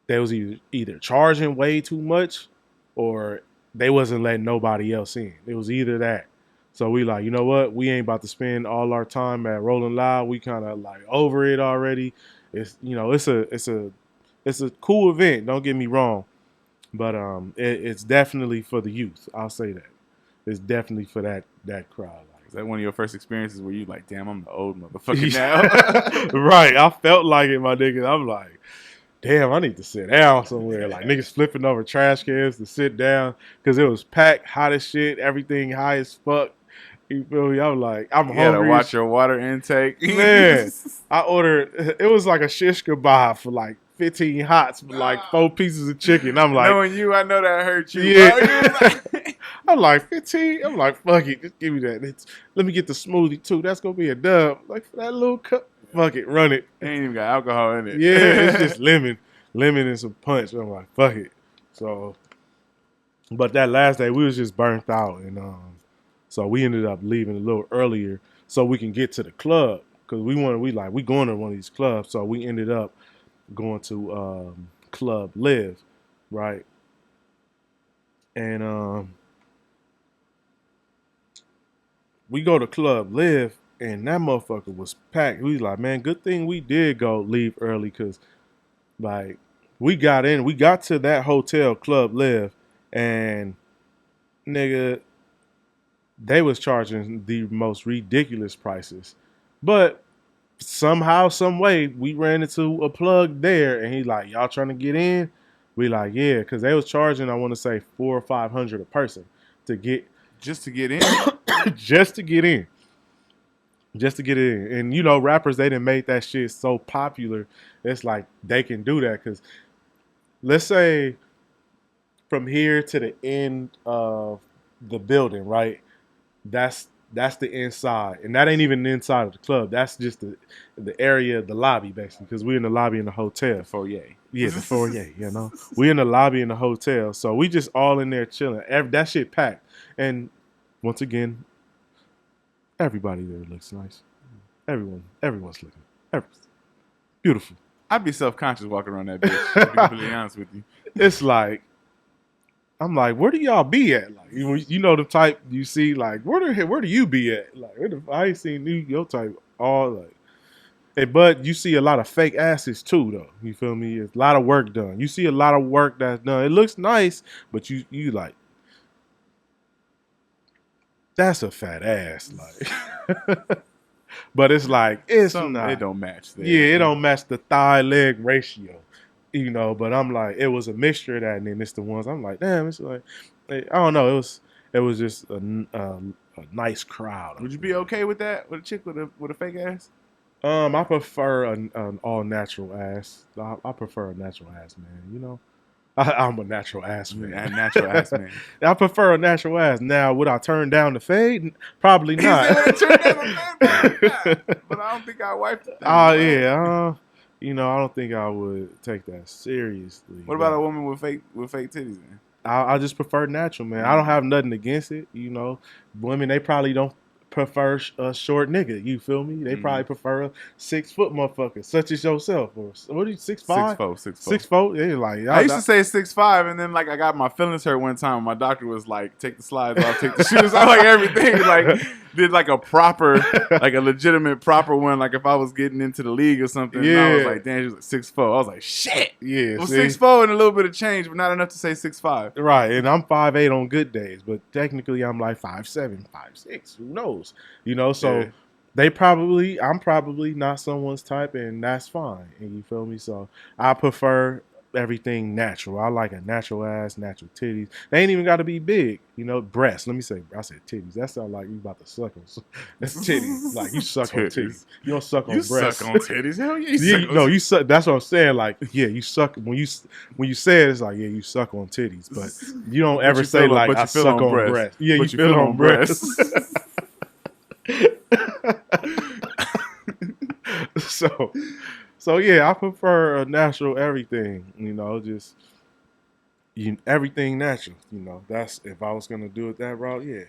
they was either charging way too much, or they wasn't letting nobody else in. It was either that. So we like, you know what? We ain't about to spend all our time at Rolling Loud. We kind of like over it already. It's it's a cool event. Don't get me wrong, but it's definitely for the youth. I'll say that. It's definitely for that crowd. Like, is that one of your first experiences where you like, damn, I'm the old motherfucker now? Right. I felt like it, my nigga. I'm like, damn, I need to sit down somewhere. Like niggas flipping over trash cans to sit down because it was packed, hot as shit, everything high as fuck. You feel me? I'm like, I'm hungry. You gotta watch your water intake. Man, I ordered, it was like a shish kebab for like 15 hots, for like 4 pieces of chicken. I'm like, knowing you, I know that hurt you. Yeah. I'm like, 15? I'm like, fuck it, just give me that. Let me get the smoothie too. That's gonna be a dub. Like for that little cup, fuck it, run it. Ain't even got alcohol in it. Yeah, it's just lemon and some punch. I'm like, fuck it. So, but that last day we was just burnt out, and so we ended up leaving a little earlier so we can get to the club because we going to one of these clubs. So we ended up going to Club Live, right? And we go to Club Live, and that motherfucker was packed. We was like, man, good thing we did leave early because, like, we got to that hotel, Club Live, and nigga, they was charging the most ridiculous prices. But somehow, some way, we ran into a plug there, and he's like, y'all trying to get in? We like, yeah, because they was charging, I want to say, $400 or $500 a person to get. Just to get in? Just to get in. Just to get in. And, you know, rappers, they done made that shit so popular, it's like they can do that. Because let's say from here to the end of the building, right? That's the inside, and that ain't even the inside of the club. That's just the area, the lobby, basically, because we're in the lobby in the hotel. Foyer. Yeah, the foyer. You know, we in the lobby in the hotel, so we just all in there chilling. That shit packed, and once again, everybody there looks nice. Everyone's looking beautiful. I'd be self-conscious walking around that bitch. To be completely honest with you, it's like. I'm like, where do y'all be at? Like, you know the type you see. Like, where do you be at? Like, I ain't seen your type all like. But you see a lot of fake asses too, though. You feel me? It's a lot of work done. You see a lot of work that's done. It looks nice, but you like, that's a fat ass, like. But it's like it's not. It don't match. There. Yeah, it don't match the thigh leg ratio, you know. But I'm like, it was a mixture of that, and then it's the ones I'm like, damn, it's like, I don't know. It was just a nice crowd. Would you be okay with that? With a chick with a fake ass? I prefer an all natural ass. I prefer a natural ass, man. You know, I'm a natural ass man. A natural ass man. I prefer a natural ass. Now, would I turn down the fade? Probably not. Turn down the fade? But I don't think I wiped it. Oh yeah. You know, I don't think I would take that seriously. What about a woman with fake titties? Man? I just prefer natural, man. I don't have nothing against it. You know, women, they probably don't prefer a short nigga. You feel me? They probably prefer a 6 foot motherfucker, such as yourself. Or what are you, 6'5"? 6'4". 6'4". Yeah, like I used to say 6'5", and then like I got my feelings hurt one time. My doctor was like, "Take the slides off, take the shoes off, like everything." Like did like a proper, like a legitimate proper one. Like if I was getting into the league or something. Yeah. And I was like, "Damn," she was like 6'4". I was like, "Shit." Yeah. Well, 6'4" and a little bit of change, but not enough to say 6'5". Right, and I'm 5'8" on good days, but technically I'm like 5'7", 5'6". Who knows? You know, so I'm probably not someone's type, and that's fine. And you feel me? So I prefer everything natural. I like a natural ass, natural titties. They ain't even got to be big. You know, breasts. Let me say, I said titties. That sounds like you about to suck on. That's titties. Like you suck on titties. You don't suck on breasts. You suck on titties. Hell yeah. No, you suck. That's what I'm saying. Like, yeah, you suck when you say it, it's like, yeah, you suck on titties, but you don't ever say like I suck on breasts. Yeah, you feel on breasts. So yeah, I prefer a natural everything. You know, just everything natural. You know, that's if I was gonna do it that route. Yeah.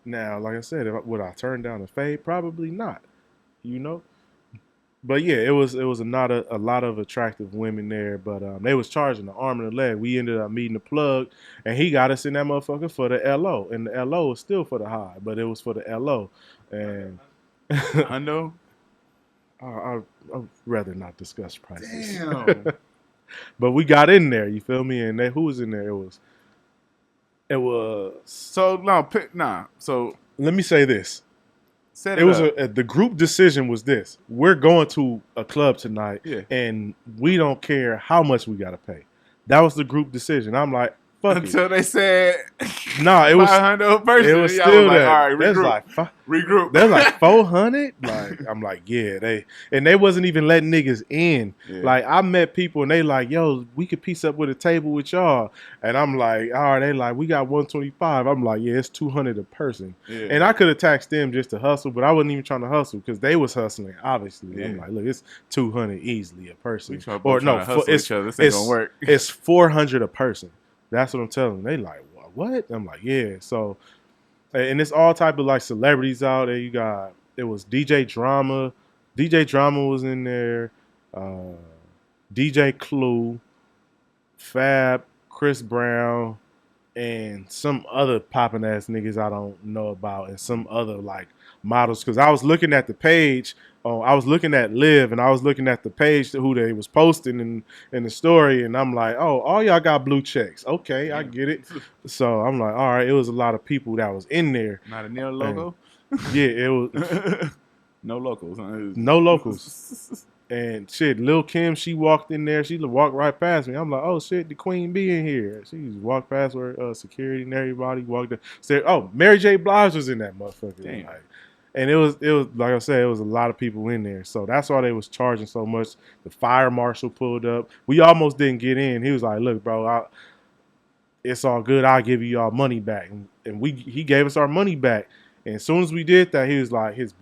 Now, like I said, would I turn down the fade? Probably not. You know. But yeah, it was not a lot of attractive women there, but they was charging the arm and the leg. We ended up meeting the plug, and he got us in that motherfucker for the LO, and the LO was still for the high, but it was for the LO. And I know. I'd rather not discuss prices. Damn. But we got in there, you feel me? And who was in there? It was. So no, So let me say this. It was the group decision was this: we're going to a club tonight, and we don't care how much we got to pay. That was the group decision. I'm like, fuck until it. They said, nah, it was 500 person. It was still like, that. All right, regroup. They're like 400. Like I'm like, yeah, they wasn't even letting niggas in. Yeah. Like I met people and they like, yo, we could piece up with a table with y'all, and I'm like, all right, they like, we got 125. I'm like, yeah, it's 200 a person, and I could have taxed them just to hustle, but I wasn't even trying to hustle because they was hustling. Obviously, I'm like, look, it's 200 easily a person, or no, this ain't gonna work. It's 400 a person. That's what I'm telling them. They like, what? I'm like, yeah. So, and it's all type of like celebrities out there. It was DJ Drama. DJ Drama was in there. DJ Clue, Fab, Chris Brown, and some other popping ass niggas I don't know about, and some other like models. Because I was looking at the page. I was looking at Liv, and I was looking at the page who they was posting in the story, and I'm like, oh, all y'all got blue checks. Okay, I get it. So I'm like, all right, it was a lot of people that was in there. Not a neo logo? Yeah, it was. No locals. No locals. And shit, Lil Kim, she walked in there. She walked right past me. I'm like, oh shit, the queen be in here. She just walked past where security and everybody walked in. Said, oh, Mary J. Blige was in that motherfucker. Damn. Like, and it was like I said, it was a lot of people in there. So that's why they was charging so much. The fire marshal pulled up. We almost didn't get in. He was like, look, bro, it's all good. I'll give you y'all money back. And he gave us our money back. And as soon as we did that, he was like, he's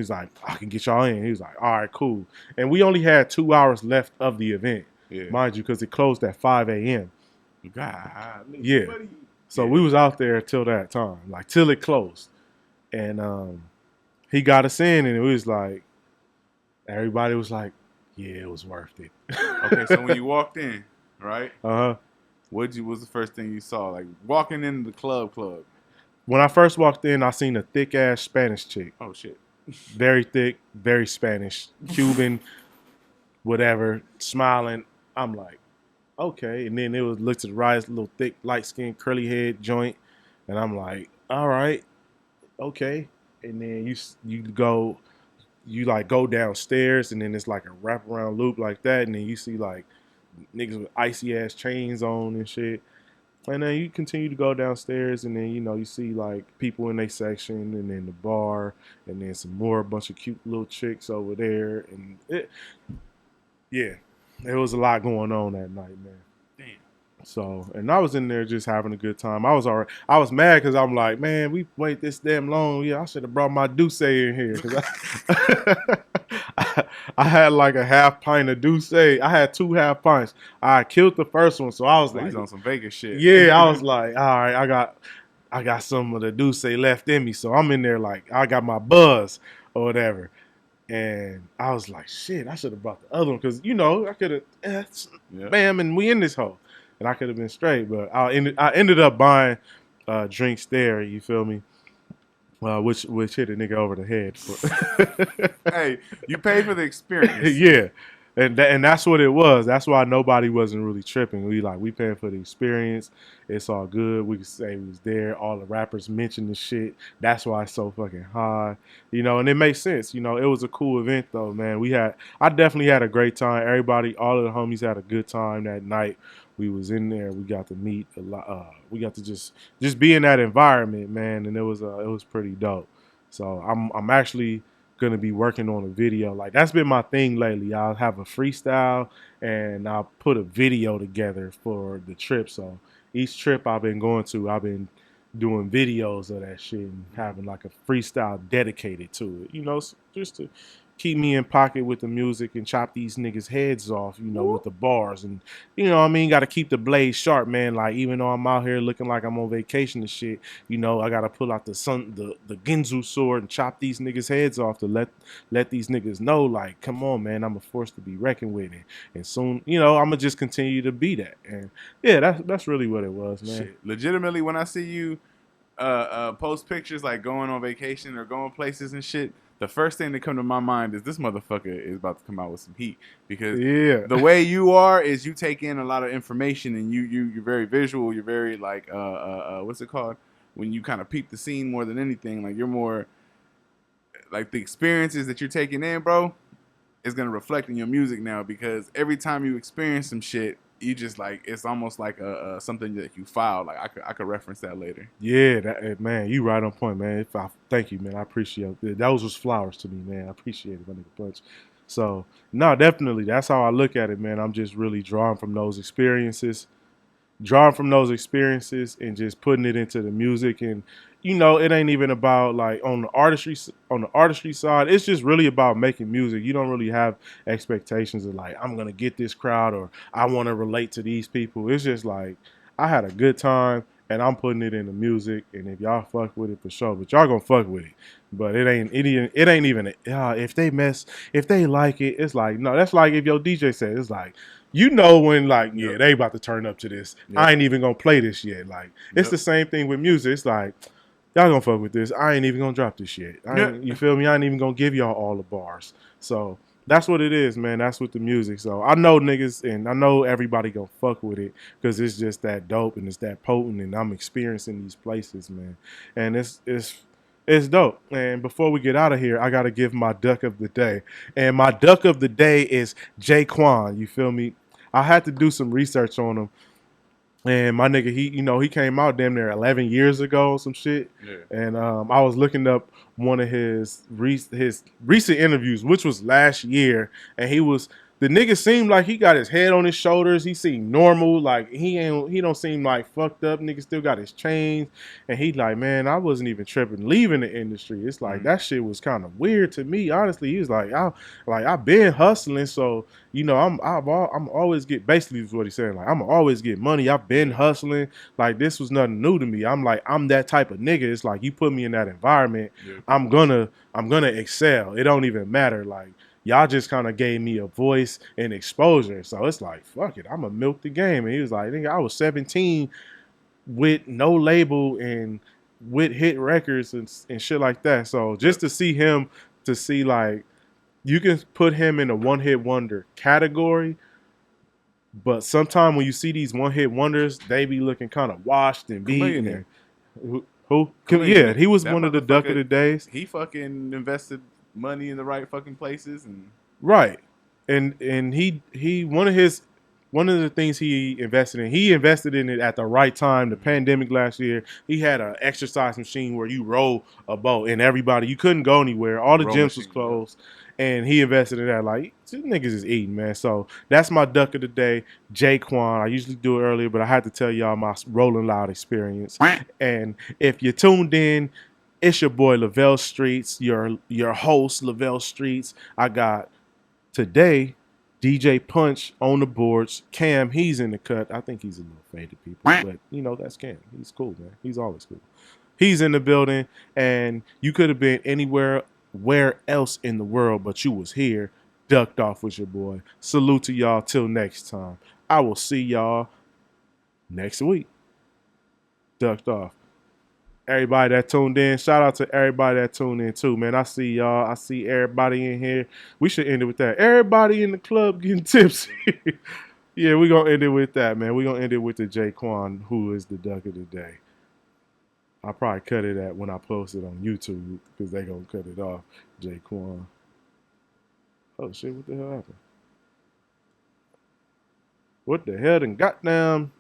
like, I can get y'all in. He was like, all right, cool. And we only had 2 hours left of the event, mind you, because it closed at 5 a.m. God, yeah. So we was out there till that time, like till it closed. And he got us in, and it was like, everybody was like, yeah, it was worth it. Okay, so when you walked in, right? Uh-huh. What was the first thing you saw? Like walking into the club? When I first walked in, I seen a thick-ass Spanish chick. Oh, shit. very thick, very Spanish, Cuban, whatever, smiling. I'm like, okay. And then it was looked to the right, a little thick, light skin, curly head joint, and I'm like, all right, okay. And then you like go downstairs, and then it's like a wraparound loop like that, and then you see like niggas with icy ass chains on and shit. And then you continue to go downstairs, and then you see like people in their section, and then the bar, and then some more, a bunch of cute little chicks over there, and there was a lot going on that night, man. Damn. So, and I was in there just having a good time. I was all right. I was mad because I'm like, man, we wait this damn long. Yeah, I should have brought my Douce in here because I had like a half pint of Douce. I had 2 half pints. I killed the first one, so I was like, he's on some Vegas shit. Yeah, I was like, all right, I got some of the Douce left in me, so I'm in there like I got my buzz or whatever. And I was like, shit, I should have brought the other one because I could have, bam, and we in this hole. And I could have been straight, but I ended up buying drinks there. You feel me? Which hit a nigga over the head. Hey, you paid for the experience. Yeah, and that's what it was. That's why nobody wasn't really tripping. We paying for the experience. It's all good. We could say we was there. All the rappers mentioned the shit. That's why it's so fucking high. And it makes sense. It was a cool event though, man. I definitely had a great time. Everybody, all of the homies had a good time that night. We was in there. We got to meet a lot. We got to just be in that environment, man, and it was pretty dope. So I'm actually gonna be working on a video. Like that's been my thing lately. I'll have a freestyle and I'll put a video together for the trip. So each trip I've been going to, I've been doing videos of that shit and having like a freestyle dedicated to it. Just to keep me in pocket with the music and chop these niggas' heads off, with the bars. And, got to keep the blade sharp, man. Like, even though I'm out here looking like I'm on vacation and shit, I got to pull out the Ginzu sword and chop these niggas' heads off to let these niggas know, like, come on, man, I'm a force to be reckoned with. And soon, I'm going to just continue to be that. And, yeah, that's really what it was, man. Shit. Legitimately, when I see you post pictures, like, going on vacation or going places and shit, the first thing that come to my mind is this motherfucker is about to come out with some heat because the way you are is you take in a lot of information and you're very visual. You're very like what's it called when you kind of peep the scene more than anything. Like you're more like the experiences that you're taking in, bro, is gonna reflect in your music now because every time you experience some shit, you just like it's almost like something that you filed. Like I could reference that later. Yeah, man, you right on point, man. Thank you, man. I appreciate it. Those was flowers to me, man. I appreciate it, my nigga Punch. So no, definitely, that's how I look at it, man. I'm just really drawing from those experiences, and just putting it into the music. And it ain't even about like on the artistry side. It's just really about making music. You don't really have expectations of like I'm gonna get this crowd or I want to relate to these people. It's just like I had a good time and I'm putting it in the music. And if y'all fuck with it for sure, but y'all gonna fuck with it. But it ain't even if they like it. It's like no. That's like if your DJ said it's like. When like they about to turn up to this. Yep. I ain't even gonna play this yet. Like it's the same thing with music. It's like y'all gonna fuck with this. I ain't even gonna drop this shit. You feel me? I ain't even gonna give y'all all the bars. So that's what it is, man. That's with the music. So I know niggas and I know everybody gonna fuck with it because it's just that dope and it's that potent and I'm experiencing these places, man. And it's dope. And before we get out of here, I got to give my duck of the day. And my duck of the day is Jaquan. You feel me? I had to do some research on him. And my nigga, he came out damn near 11 years ago or some shit. Yeah. And I was looking up one of his recent interviews, which was last year. And the nigga seemed like he got his head on his shoulders. He seemed normal. Like he don't seem like fucked up. Nigga still got his chains. And he like, man, I wasn't even tripping leaving the industry. It's like that shit was kind of weird to me. Honestly, he was like, I've been hustling, so I'm always basically is what he's saying. Like I'm always get money. I've been hustling. Like this was nothing new to me. I'm that type of nigga. It's like you put me in that environment, I'm gonna excel. It don't even matter. Like y'all just kind of gave me a voice and exposure. So it's like, fuck it, I'm going to milk the game. And he was like, I was 17 with no label and with hit records and shit like that. So just to see him to see like you can put him in a one-hit wonder category, but sometimes when you see these one-hit wonders, they be looking kind of washed and beat. And who? Yeah, he was one of the duck of the days. He fucking invested money in the right fucking places and right, and he one of the things he invested in it at the right time. The pandemic last year, he had an exercise machine where you roll a boat, and you couldn't go anywhere. All the gyms was closed, and he invested in that. Like, these niggas is eating, man. So that's my duck of the day, Jaquan. I usually do it earlier, but I had to tell y'all my Rolling Loud experience. And if you tuned in, it's your boy Lavelle Streets, your host Lavelle Streets. I got today DJ Punch on the boards. Cam, he's in the cut. I think he's a little faded, people, but you know that's Cam. He's cool, man. He's always cool. He's in the building, and you could have been where else in the world, but you was here. Ducked off with your boy. Salute to y'all. Till next time. I will see y'all next week. Ducked off. Everybody that tuned in, shout out to everybody that tuned in too, man. I see y'all. I see everybody in here. We should end it with that. Everybody in the club getting tipsy. Yeah, we're going to end it with that, man. We're going to end it with the Jaquan, who is the duck of the day. I'll probably cut it at when I post it on YouTube because they going to cut it off. Jaquan. Oh, shit, what the hell happened? What the hell done got down?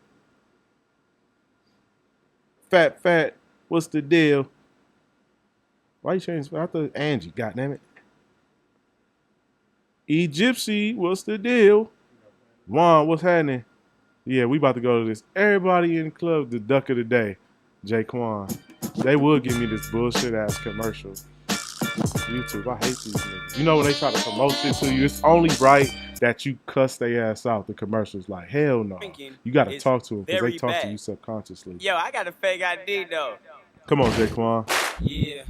Fat. What's the deal? Why you changing? I thought Angie. Goddamn it. Egypsy. What's the deal? Juan. What's happening? Yeah, we about to go to this. Everybody in the club. The duck of the day. Jaquan. They would give me this bullshit ass commercial. YouTube. I hate these niggas. You know when they try to promote shit to you, it's only right that you cuss their ass out. The commercials like hell no. You got to talk to them because they talk to you subconsciously. Yo, I got a fake ID though. Come on, Jaquan. Yeah.